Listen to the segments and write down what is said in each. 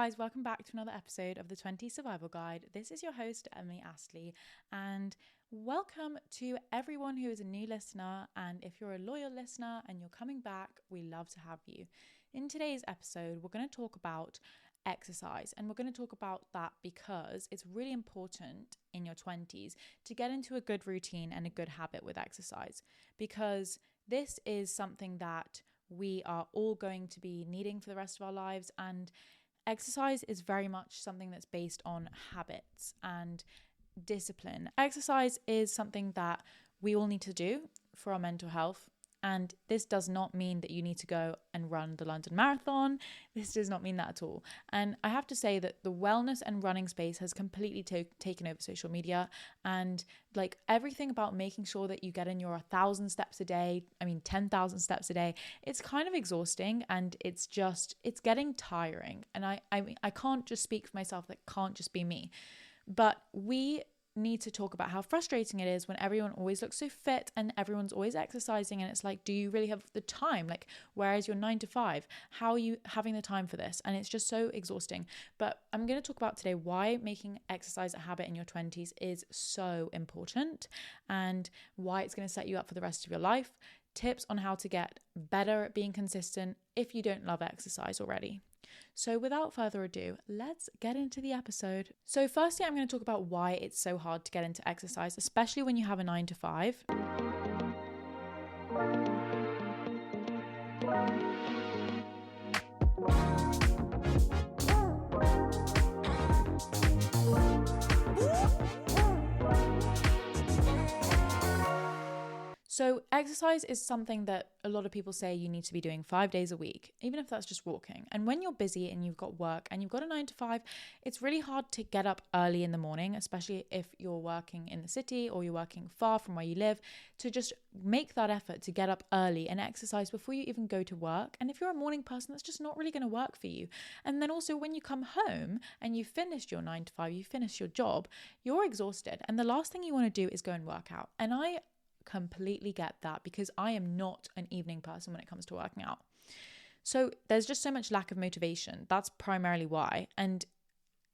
guys, welcome back to another episode of the 20's Survival Guide. This is your host, Emily Astley, and welcome to everyone who is a new listener. And if you're a loyal listener and you're coming back, we love to have you. In today's episode, we're going to talk about exercise, and we're going to talk about that because it's really important in your 20s to get into a good routine and a good habit with exercise, because this is something that we are all going to be needing for the rest of our lives. And exercise is very much something that's based on habits and discipline. Exercise is something that we all need to do for our mental health. And this does not mean that you need to go and run the London Marathon. This does not mean that at all. And I have to say that the wellness and running space has completely taken over social media. And like everything about making sure that you get in your 1,000 steps a day, 10,000 steps a day, it's kind of exhausting, and it's getting tiring. And I can't just speak for myself. That can't just be me. But we need to talk about how frustrating it is when everyone always looks so fit and everyone's always exercising, and it's like, do you really have the time? Like, where is your 9 to 5? How are you having the time for this? And it's just so exhausting. But I'm going to talk about today why making exercise a habit in your 20s is so important, and why it's going to set you up for the rest of your life. Tips on how to get better at being consistent if you don't love exercise already. So without further ado, let's get into the episode. So firstly, I'm going to talk about why it's so hard to get into exercise, especially when you have a 9 to 5. So exercise is something that a lot of people say you need to be doing 5 days a week, even if that's just walking. And when you're busy and you've got work and you've got a 9 to 5, it's really hard to get up early in the morning, especially if you're working in the city or you're working far from where you live, to just make that effort to get up early and exercise before you even go to work. And if you're a morning person, that's just not really going to work for you. And then also when you come home and you've finished your 9 to 5, you finish your job, you're exhausted. And the last thing you want to do is go and work out. And I completely get that, because I am not an evening person when it comes to working out. So there's just so much lack of motivation. That's primarily why. And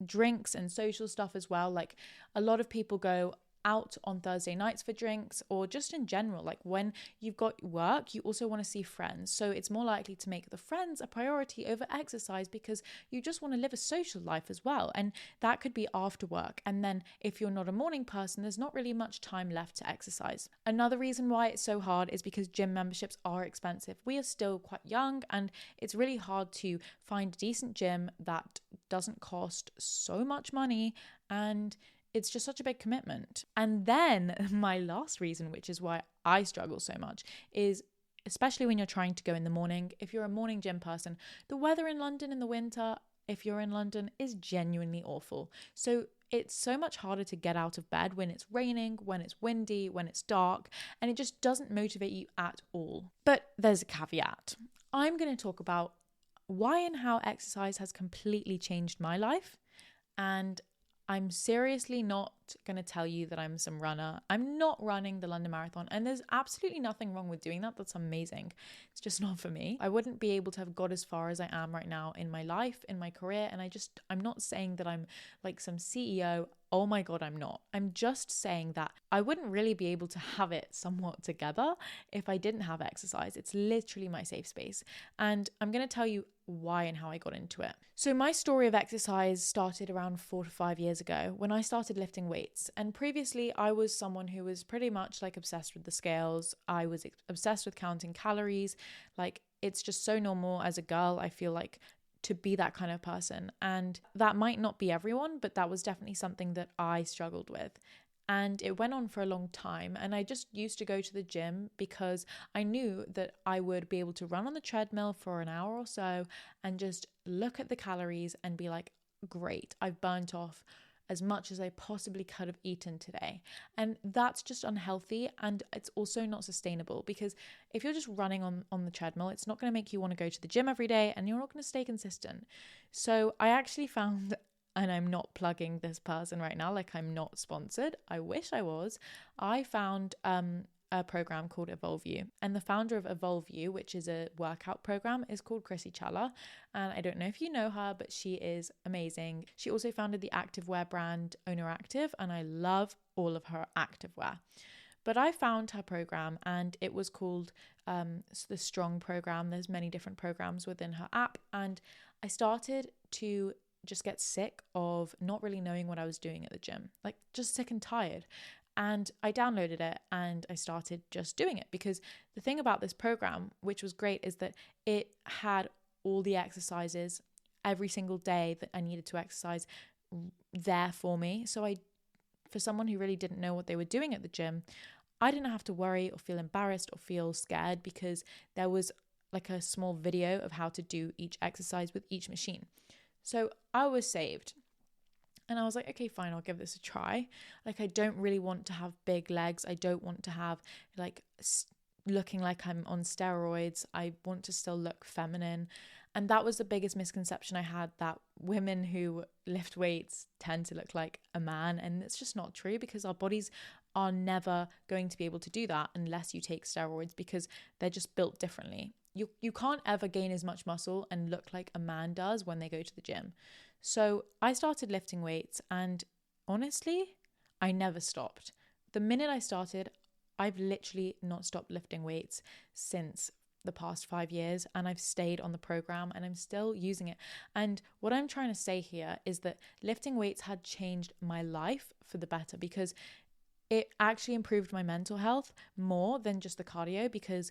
drinks and social stuff as well. Like, a lot of people go out on Thursday nights for drinks, or just in general, like when you've got work, you also want to see friends. So it's more likely to make the friends a priority over exercise, because you just want to live a social life as well. And that could be after work. And then if you're not a morning person, there's not really much time left to exercise. Another reason why it's so hard is because gym memberships are expensive. We are still quite young, and it's really hard to find a decent gym that doesn't cost so much money, and it's just such a big commitment. And then my last reason, which is why I struggle so much, is especially when you're trying to go in the morning. If you're a morning gym person, the weather in London in the winter, if you're in London, is genuinely awful. So it's so much harder to get out of bed when it's raining, when it's windy, when it's dark, and it just doesn't motivate you at all. But there's a caveat. I'm going to talk about why and how exercise has completely changed my life. And I'm seriously not going to tell you that I'm some runner. I'm not running the London Marathon, and there's absolutely nothing wrong with doing that. That's amazing. It's just not for me. I wouldn't be able to have got as far as I am right now in my life, in my career, and I'm not saying that I'm like some CEO. Oh my God, I'm not. I'm just saying that I wouldn't really be able to have it somewhat together if I didn't have exercise. It's literally my safe space. And I'm going to tell you why and how I got into it. So my story of exercise started around 4 to 5 years ago when I started lifting weights. And previously I was someone who was pretty much like obsessed with the scales. I was obsessed with counting calories. Like, it's just so normal as a girl, I feel like, to be that kind of person. And that might not be everyone, but that was definitely something that I struggled with. And it went on for a long time. And I just used to go to the gym because I knew that I would be able to run on the treadmill for an hour or so and just look at the calories and be like, great, I've burnt off as much as I possibly could have eaten today. And that's just unhealthy, and it's also not sustainable, because if you're just running on the treadmill, it's not going to make you want to go to the gym every day, and you're not going to stay consistent. So I actually found, and I'm not plugging this person right now, like I'm not sponsored, I wish I was, I found a program called Evolve You, and the founder of Evolve You, which is a workout program, is called Chrissy Chella. And I don't know if you know her, but she is amazing. She also founded the activewear brand Owner Active, and I love all of her activewear. But I found her program, and it was called the Strong program. There's many different programs within her app, and I started to just get sick of not really knowing what I was doing at the gym, like just sick and tired. And I downloaded it and I started just doing it, because the thing about this program, which was great, is that it had all the exercises every single day that I needed to exercise there for me. So for someone who really didn't know what they were doing at the gym, I didn't have to worry or feel embarrassed or feel scared, because there was like a small video of how to do each exercise with each machine. So I was saved. And I was like, okay, fine, I'll give this a try. Like, I don't really want to have big legs. I don't want to have like looking like I'm on steroids. I want to still look feminine. And that was the biggest misconception I had, that women who lift weights tend to look like a man. And it's just not true, because our bodies are never going to be able to do that unless you take steroids, because they're just built differently. You can't ever gain as much muscle and look like a man does when they go to the gym. So I started lifting weights, and honestly, I never stopped. The minute I started, I've literally not stopped lifting weights since the past 5 years, and I've stayed on the program and I'm still using it. And what I'm trying to say here is that lifting weights had changed my life for the better, because it actually improved my mental health more than just the cardio, because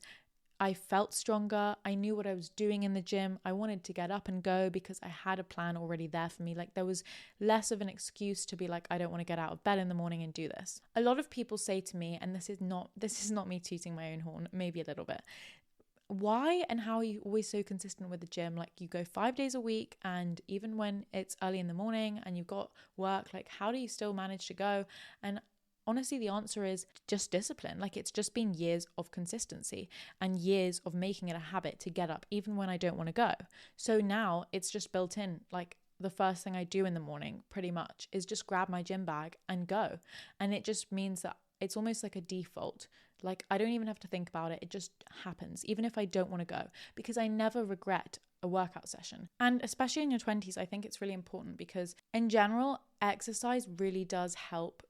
I felt stronger. I knew what I was doing in the gym. I wanted to get up and go because I had a plan already there for me. Like, there was less of an excuse to be like, I don't want to get out of bed in the morning and do this. A lot of people say to me, and this is not me tooting my own horn, maybe a little bit, why and how are you always so consistent with the gym? Like, you go 5 days a week, and even when it's early in the morning and you've got work, like, how do you still manage to go? And honestly, the answer is just discipline. Like, it's just been years of consistency and years of making it a habit to get up even when I don't want to go. So now it's just built in. Like, the first thing I do in the morning pretty much is just grab my gym bag and go. And it just means that it's almost like a default. Like, I don't even have to think about it. It just happens, even if I don't want to go, because I never regret a workout session. And especially in your 20s, I think it's really important, because in general, exercise really does help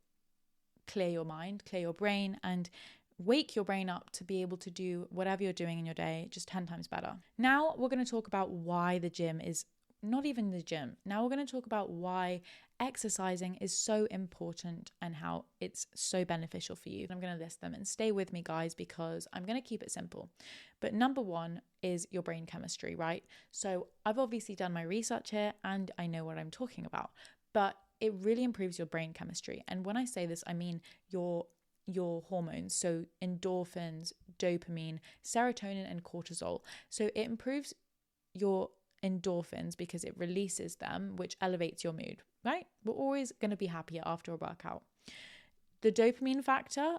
clear your mind, clear your brain, and wake your brain up to be able to do whatever you're doing in your day just 10 times better. Now we're going to talk about why the gym is not even the gym. Now we're going to talk about why exercising is so important and how it's so beneficial for you. I'm going to list them, and stay with me, guys, because I'm going to keep it simple. But number one is your brain chemistry, right? So I've obviously done my research here and I know what I'm talking about, but it really improves your brain chemistry. And when I say this, I mean your hormones, so endorphins, dopamine, serotonin, and cortisol. So it improves your endorphins because it releases them, which elevates your mood, right? We're always going to be happier after a workout. The dopamine factor,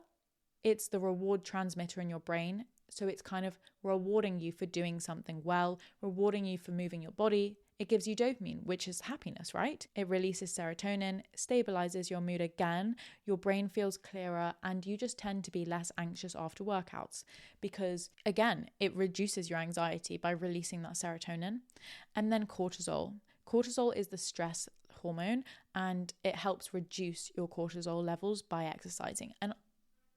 it's the reward transmitter in your brain. So it's kind of rewarding you for doing something well, rewarding you for moving your body. It gives you dopamine, which is happiness, right? It releases serotonin, stabilizes your mood again, your brain feels clearer, and you just tend to be less anxious after workouts because, again, it reduces your anxiety by releasing that serotonin. And then cortisol. Cortisol is the stress hormone, and it helps reduce your cortisol levels by exercising. And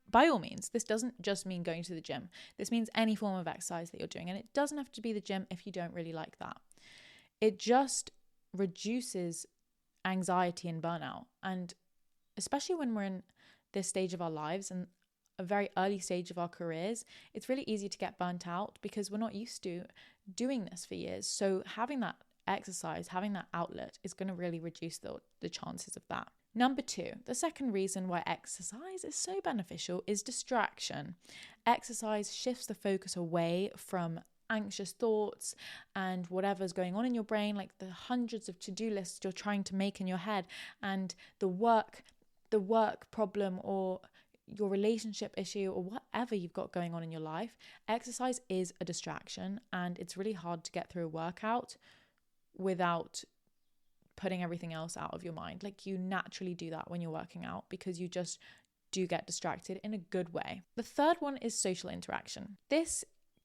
by all means, this doesn't just mean going to the gym. This means any form of exercise that you're doing, and it doesn't have to be the gym if you don't really like that. It just reduces anxiety and burnout. And especially when we're in this stage of our lives and a very early stage of our careers, it's really easy to get burnt out because we're not used to doing this for years. So having that exercise, having that outlet is going to really reduce the chances of that. Number two, the second reason why exercise is so beneficial is distraction. Exercise shifts the focus away from anxious thoughts and whatever's going on in your brain, like the hundreds of to-do lists you're trying to make in your head, and the work problem or your relationship issue or whatever you've got going on in your life. Exercise is a distraction, and it's really hard to get through a workout without putting everything else out of your mind. Like, you naturally do that when you're working out because you just do get distracted in a good way. The third one is social interaction. This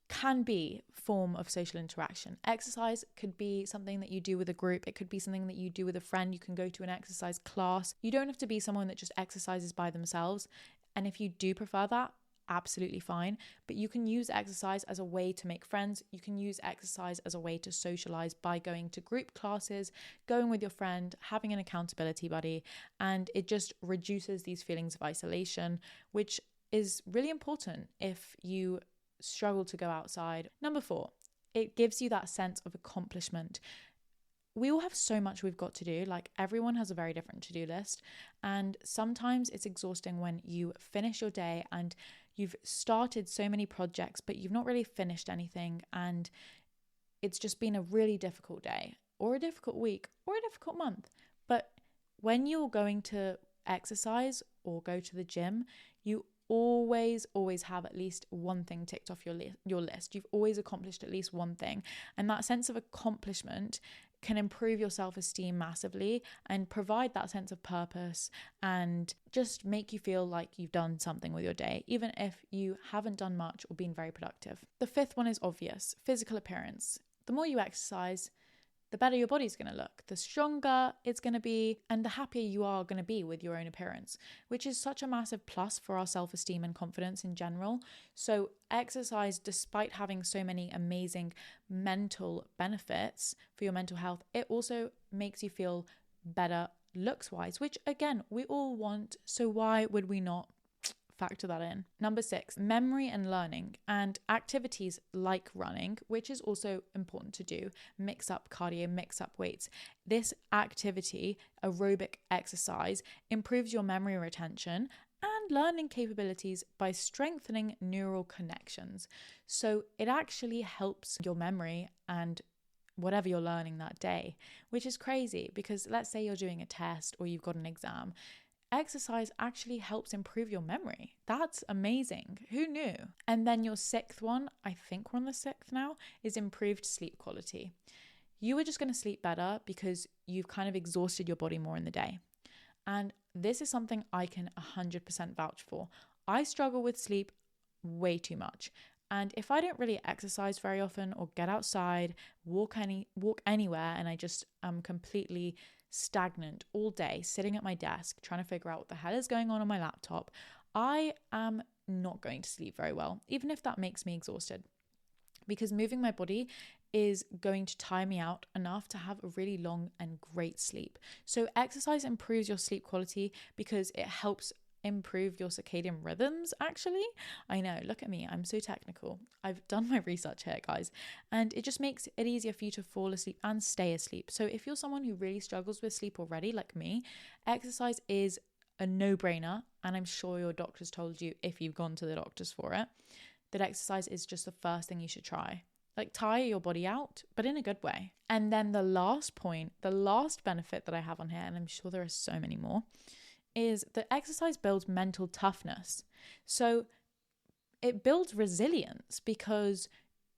can be form of social interaction. Exercise could be something that you do with a group. It could be something that you do with a friend. You can go to an exercise class. You don't have to be someone that just exercises by themselves. And if you do prefer that, absolutely fine. But you can use exercise as a way to make friends. You can use exercise as a way to socialize by going to group classes, going with your friend, having an accountability buddy, and it just reduces these feelings of isolation, which is really important if you struggle to go outside. Number 4, it gives you that sense of accomplishment. We all have so much we've got to do. Like, everyone has a very different to-do list, and sometimes it's exhausting when you finish your day and you've started so many projects but you've not really finished anything, and it's just been a really difficult day or a difficult week or a difficult month. But when you're going to exercise or go to the gym, you always have at least one thing ticked off your list. You've always accomplished at least one thing, and that sense of accomplishment can improve your self-esteem massively and provide that sense of purpose and just make you feel like you've done something with your day, even if you haven't done much or been very productive. The 5th one is obvious: physical appearance. The more you exercise, the better your body's going to look, the stronger it's going to be, and the happier you are going to be with your own appearance, which is such a massive plus for our self-esteem and confidence in general. So exercise, despite having so many amazing mental benefits for your mental health, it also makes you feel better looks-wise, which again, we all want. So why would we not factor that in? Number 6, memory and learning, and activities like running, which is also important to do. Mix up cardio, mix up weights. This activity, aerobic exercise, improves your memory retention and learning capabilities by strengthening neural connections. So it actually helps your memory and whatever you're learning that day, which is crazy because let's say you're doing a test or you've got an exam. Exercise actually helps improve your memory. That's amazing. Who knew? And then your 6th one, I think we're on the 6th now, is improved sleep quality. You are just going to sleep better because you've kind of exhausted your body more in the day. And this is something I can 100% vouch for. I struggle with sleep way too much. And if I don't really exercise very often or get outside, walk anywhere, and I just am completely stagnant all day, sitting at my desk, trying to figure out what the hell is going on my laptop, I am not going to sleep very well, even if that makes me exhausted. Because moving my body is going to tire me out enough to have a really long and great sleep. So exercise improves your sleep quality because it helps improve your circadian rhythms, actually. I know, look at me, I'm so technical. I've done my research here, guys, and it just makes it easier for you to fall asleep and stay asleep. So if you're someone who really struggles with sleep already, like me, exercise is a no-brainer, and I'm sure your doctor's told you, if you've gone to the doctors for it, that exercise is just the first thing you should try. Like, tire your body out, but in a good way. And then the last point, the last benefit that I have on here, and I'm sure there are so many more, is that exercise builds mental toughness. So it builds resilience because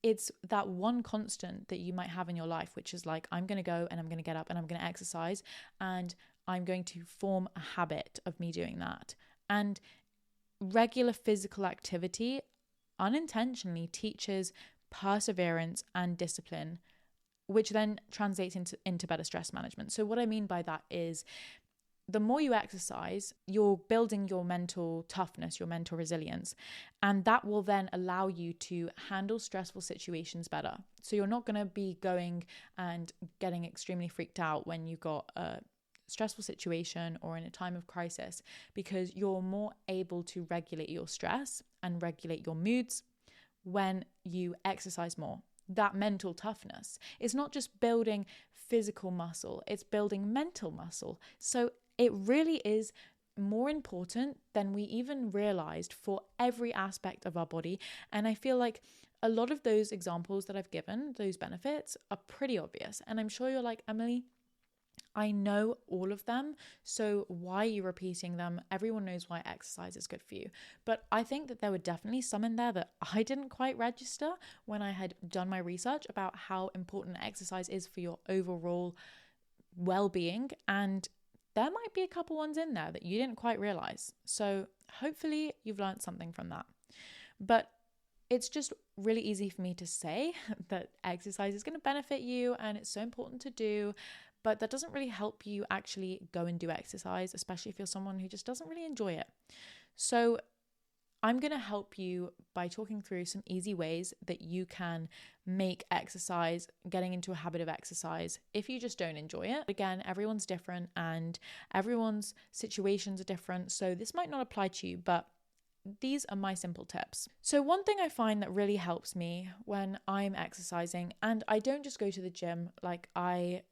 it's that one constant that you might have in your life, which is like, I'm going to go and I'm going to get up and I'm going to exercise and I'm going to form a habit of me doing that. And regular physical activity unintentionally teaches perseverance and discipline, which then translates into better stress management. So what I mean by that is, the more you exercise, you're building your mental toughness, your mental resilience, and that will then allow you to handle stressful situations better. So you're not going to be going and getting extremely freaked out when you've got a stressful situation or in a time of crisis, because you're more able to regulate your stress and regulate your moods when you exercise more. That mental toughness is not just building physical muscle, it's building mental muscle. So it really is more important than we even realized for every aspect of our body. And I feel like a lot of those examples that I've given, those benefits, are pretty obvious. And I'm sure you're like, Emily, I know all of them, so why are you repeating them? Everyone knows why exercise is good for you. But I think that there were definitely some in there that I didn't quite register when I had done my research about how important exercise is for your overall well-being. And there might be a couple ones in there that you didn't quite realize. So hopefully you've learned something from that. But it's just really easy for me to say that exercise is going to benefit you and it's so important to do, but that doesn't really help you actually go and do exercise, especially if you're someone who just doesn't really enjoy it. So I'm going to help you by talking through some easy ways that you can make exercise, getting into a habit of exercise, if you just don't enjoy it. Again, everyone's different and everyone's situations are different, so this might not apply to you, but these are my simple tips. So one thing I find that really helps me when I'm exercising, and I don't just go to the gym, like I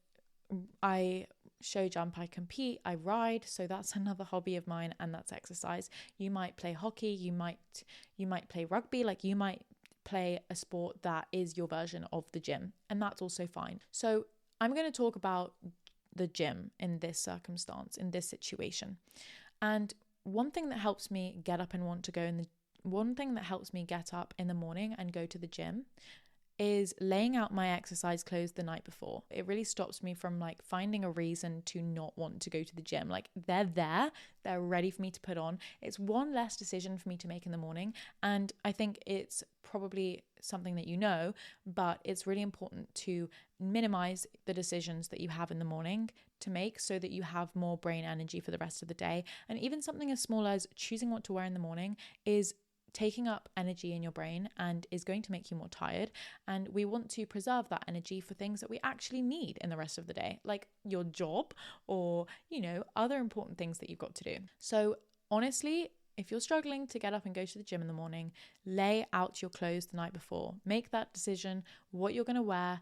show jump, I compete, I ride, so that's another hobby of mine, and that's exercise. You might play hockey, you might play rugby, like you might play a sport that is your version of the gym, and that's also fine. So I'm going to talk about the gym in this circumstance, in this situation. And one thing that helps me get up and want to go one thing that helps me get up in the morning and go to the gym is laying out my exercise clothes the night before. It really stops me from like finding a reason to not want to go to the gym. Like they're ready for me to put on. It's one less decision for me to make in the morning. And I think it's probably something that you know, but it's really important to minimize the decisions that you have in the morning to make so that you have more brain energy for the rest of the day. And even something as small as choosing what to wear in the morning is taking up energy in your brain and is going to make you more tired. And we want to preserve that energy for things that we actually need in the rest of the day, like your job or, other important things that you've got to do. So honestly, if you're struggling to get up and go to the gym in the morning, lay out your clothes the night before. Make that decision, what you're going to wear,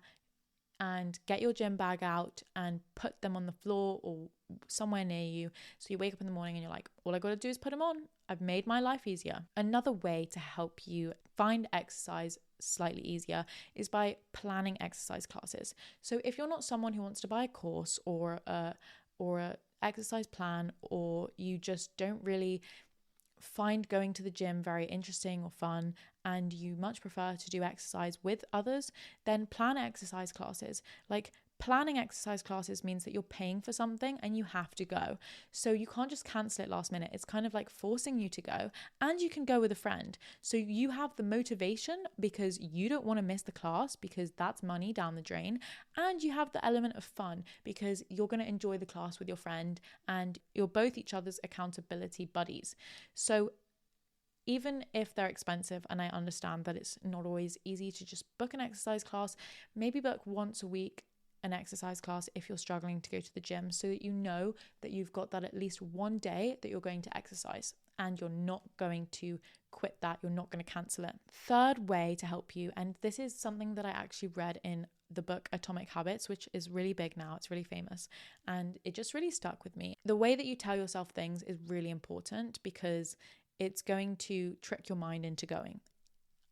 and get your gym bag out and put them on the floor or somewhere near you. So you wake up in the morning and you're like, all I got to do is put them on. I've made my life easier. Another way to help you find exercise slightly easier is by planning exercise classes. So if you're not someone who wants to buy a course or a exercise plan, or you just don't really find going to the gym very interesting or fun, and you much prefer to do exercise with others, then plan exercise classes. Like planning exercise classes means that you're paying for something and you have to go. So you can't just cancel it last minute. It's kind of like forcing you to go, and you can go with a friend. So you have the motivation because you don't want to miss the class because that's money down the drain. And you have the element of fun because you're going to enjoy the class with your friend and you're both each other's accountability buddies. So even if they're expensive, and I understand that it's not always easy to just book an exercise class, maybe book once a week an exercise class if you're struggling to go to the gym, so that you know that you've got that at least one day that you're going to exercise and you're not going to quit that, you're not going to cancel it. Third way to help you, and this is something that I actually read in the book Atomic Habits, which is really big now, it's really famous, and it just really stuck with me. The way that you tell yourself things is really important because it's going to trick your mind into going.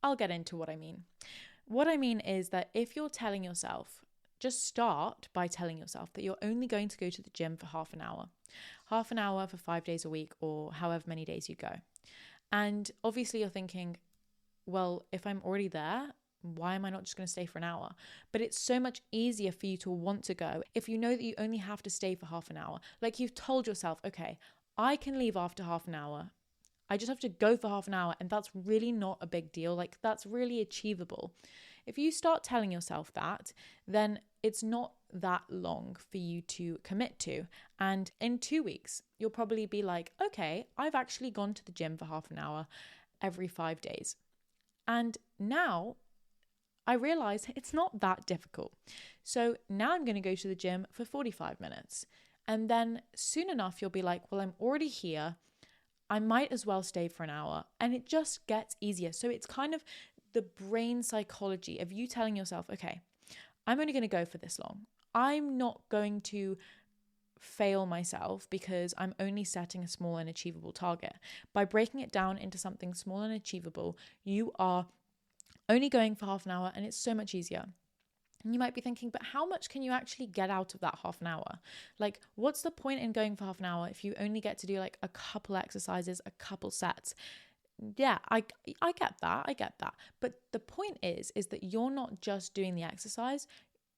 I'll get into what I mean. What I mean is that if you're telling yourself, just start by telling yourself that you're only going to go to the gym for half an hour for 5 days a week, or however many days you go. And obviously you're thinking, well, if I'm already there, why am I not just going to stay for an hour? But it's so much easier for you to want to go if you know that you only have to stay for half an hour. Like you've told yourself, okay, I can leave after half an hour. I just have to go for half an hour, and that's really not a big deal. Like that's really achievable. If you start telling yourself that, then it's not that long for you to commit to. And in 2 weeks, you'll probably be like, okay, I've actually gone to the gym for half an hour every 5 days. And now I realize it's not that difficult. So now I'm going to go to the gym for 45 minutes. And then soon enough, you'll be like, well, I'm already here. I might as well stay for an hour. And it just gets easier. So it's kind of the brain psychology of you telling yourself, okay, I'm only going to go for this long. I'm not going to fail myself because I'm only setting a small and achievable target. By breaking it down into something small and achievable, you are only going for half an hour, and it's so much easier. And you might be thinking, but how much can you actually get out of that half an hour? Like, what's the point in going for half an hour if you only get to do like a couple exercises, a couple sets? Yeah, I get that. But the point is that you're not just doing the exercise.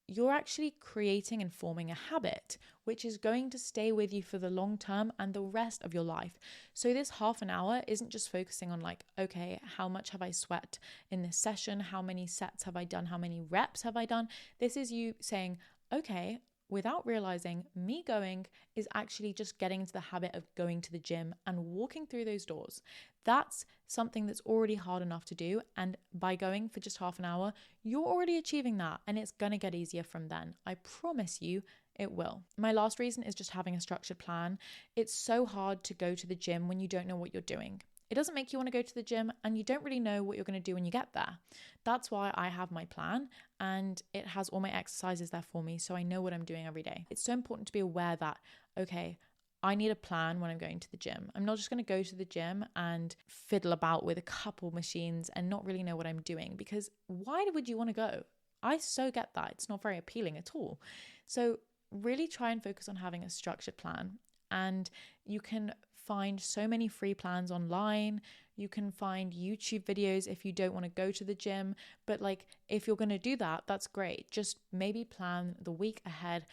you're actually creating and forming a habit, which is going to stay with you for the long term and the rest of your life. So this half an hour isn't just focusing on like, okay, how much have I sweat in this session? How many sets have I done? How many reps have I done? This is you saying, okay, without realizing, me going is actually just getting into the habit of going to the gym and walking through those doors. That's something that's already hard enough to do. And by going for just half an hour, you're already achieving that. And it's going to get easier from then. I promise you it will. My last reason is just having a structured plan. It's so hard to go to the gym when you don't know what you're doing. It doesn't make you want to go to the gym and you don't really know what you're going to do when you get there. That's why I have my plan and it has all my exercises there for me, so I know what I'm doing every day. It's so important to be aware that, okay, I need a plan when I'm going to the gym. I'm not just going to go to the gym and fiddle about with a couple machines and not really know what I'm doing, because why would you want to go? I so get that. It's not very appealing at all. So really try and focus on having a structured plan. And you can find so many free plans online. You can find YouTube videos if you don't want to go to the gym. But like, if you're going to do that, that's great. Just maybe plan the week ahead.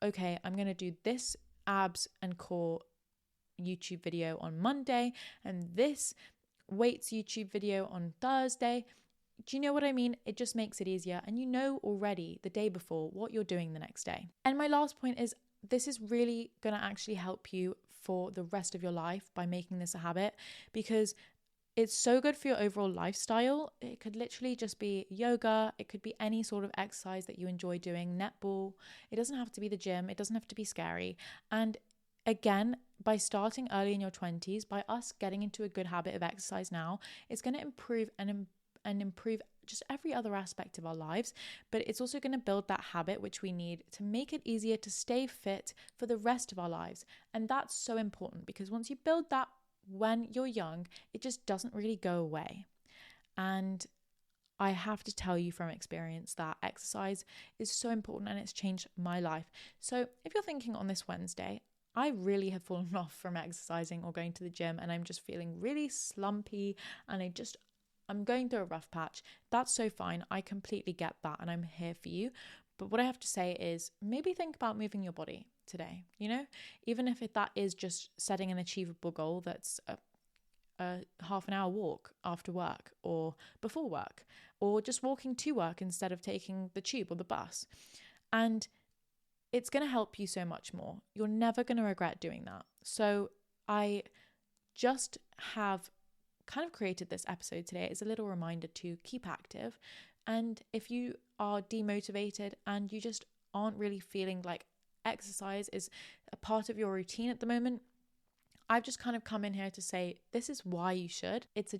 Okay, I'm going to do this abs and core YouTube video on Monday and this weights YouTube video on Thursday. Do you know what I mean? It just makes it easier. And you know already the day before what you're doing the next day. And my last point is, this is really going to actually help you for the rest of your life by making this a habit, because it's so good for your overall lifestyle. It could literally just be yoga. It could be any sort of exercise that you enjoy doing, netball. It doesn't have to be the gym. It doesn't have to be scary. And again, by starting early in your 20s, by us getting into a good habit of exercise now, it's going to improve and improve just every other aspect of our lives. But it's also going to build that habit which we need to make it easier to stay fit for the rest of our lives. And that's so important, because once you build that when you're young, it just doesn't really go away. And I have to tell you from experience that exercise is so important and it's changed my life. So if you're thinking on this Wednesday, I really have fallen off from exercising or going to the gym and I'm just feeling really slumpy and I'm going through a rough patch, that's so fine. I completely get that and I'm here for you. But what I have to say is, maybe think about moving your body today, even if that is just setting an achievable goal that's a half an hour walk after work or before work, or just walking to work instead of taking the tube or the bus. And it's going to help you so much more. You're never going to regret doing that. So I just have kind of created this episode today as a little reminder to keep active. And if you are demotivated and you just aren't really feeling like exercise is a part of your routine at the moment, I've just kind of come in here to say this is why you should. It's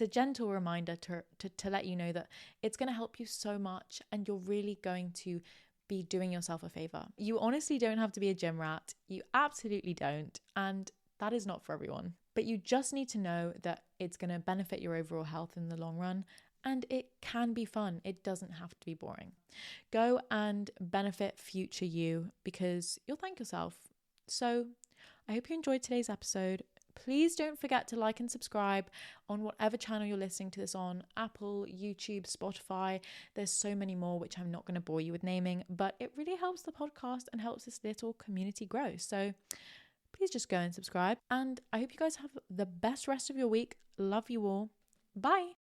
a gentle reminder to let you know that it's going to help you so much and you're really going to be doing yourself a favor. You honestly don't have to be a gym rat. You absolutely don't. And that is not for everyone. But you just need to know that it's going to benefit your overall health in the long run. And it can be fun. It doesn't have to be boring. Go and benefit future you, because you'll thank yourself. So I hope you enjoyed today's episode. Please don't forget to like and subscribe on whatever channel you're listening to this on. Apple, YouTube, Spotify. There's so many more, which I'm not going to bore you with naming. But it really helps the podcast and helps this little community grow. So please just go and subscribe. And I hope you guys have the best rest of your week. Love you all. Bye.